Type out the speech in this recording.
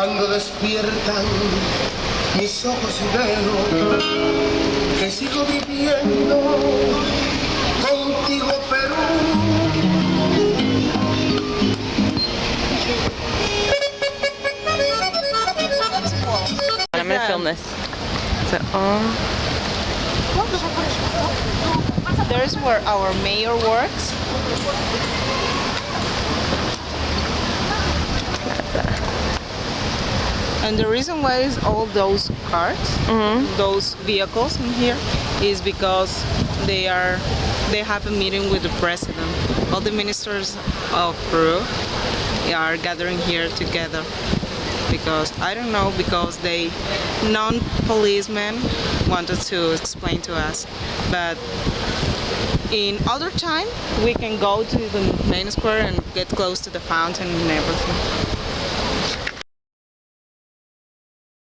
Cuando despiertan mis ojos y veo que sigo viviendo contigo, Perú. I'm gonna film this. So, There's where our mayor works. And the reason why is all those cars, those vehicles in here, is because they have a meeting with the president. All the ministers of Peru are gathering here together because I don't know, because they non-policemen wanted to explain to us, but in other time we can go to the main square and get close to the fountain and everything.